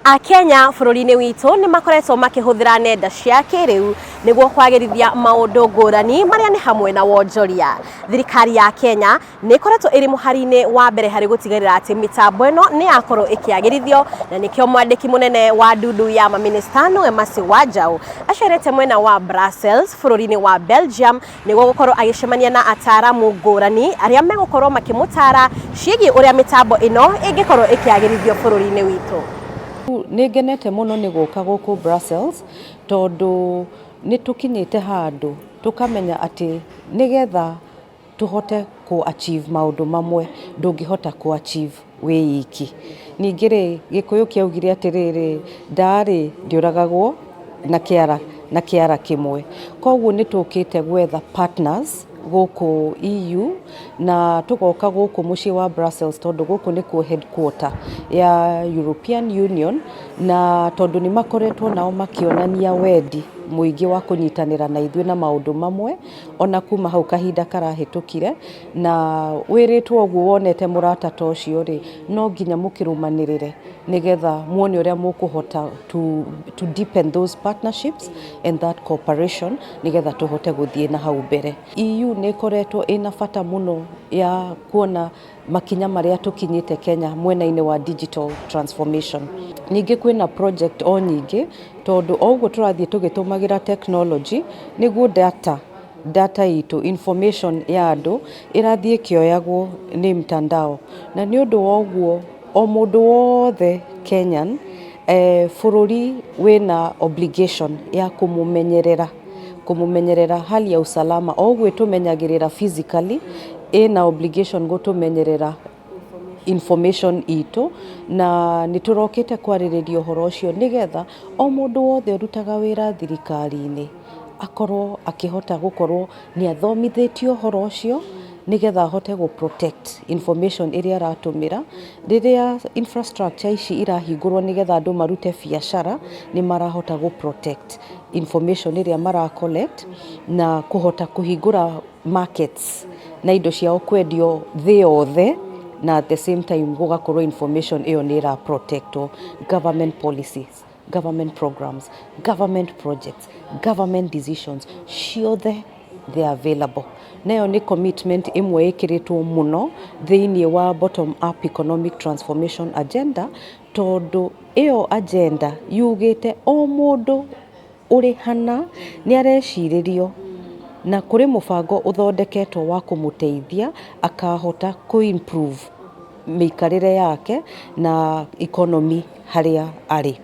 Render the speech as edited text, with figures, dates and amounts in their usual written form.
Akenya bururi-ini witu ni makoretwo makihuthira nenda cia kiiriu niguo kwagirithia maundu ngurani maria ni hamwe na wonjoria. Thirikari ya Kenya ni ikoretwo iri muhari-ini wa mbere hari gutigirira ati mitambo ino ni yakorwo ikiagirithio, na nikio mwandiki munene wa ndudu ya maminista no Wajau acerete mwena wa Brussels bururi-ini wa Belgium niguo gukorwo agicemania na ataramu ngurani aria megukorwo makimutara ciigi uria mitambo ino ingikorwo ikiagirithio bururi-ini witu. Ningenete muno ni guka guku Brussels tondu ni tukinyite handu tukamenya ati nigetha tuhote ku achieve maundu mamwe ndungihota ku achieve wiiki. Ningire gikuyu kiaugire atiriri ndari ndiuragagwo na kiara kimwe. Koguo ni tukite gwetha partners guku EU na tugoka guku mucii wa Brussels tondu guku ni ku headquarter ya European Union, na tondu ni makoretwo nao makionania wendi muigi wa kunyitanira na ithuĩ na maundu mamwe ona kuma hau kahinda karahitukire, na wiritwo guo wonete murata ta ucio ri no nginya mukirumanirire nigetha muone uria mukuhota to deepen those partnerships and that cooperation nigetha tuhote guthie na hau mbere. EU ni koretwo ina bata muno ya kuona makinya maria tukinyite Kenya mwena-ini wa digital transformation. Ningi kwina project o nyingi tondu oguo turathie tugitumagira technology niguo data itu information ya andu irathie kioyagwo ni mtandao, na ni undu woguo o mundu wothe Kenyan bururi wina obligation ya kumumenyerera hali ya usalama. Oguo tumenyagirira physically ina obligation gutumenyerera information itu, na niturokite kwaririria uhoro ucio nigetha o mundu wothe urutaga wira thirikari-ini akorwo akihota gukorwo ni athomithitio uhoro ucio nigetha ahote gu protect information iria aratumira riria infrastructure ici irahingurwo nigetha andu marute biacara. Ni marahota gu protect information iria mara collect na kuhota kuhingura markets na indo ciao kwendio thi yothe, na at the same time gugakorwo information iyo ni ira protect government policies, government programs, government projects, government decisions ciothe they are available. Nayo ni commitment imwe ikiritwo muno thiini wa bottom up economic transformation agenda, tondu iyo agenda yugite o mundu uri hana ni areciririo na kuri mubango uthondeketwo wa kumuteithia akahota ku improve mikarire yake na economy haria ari.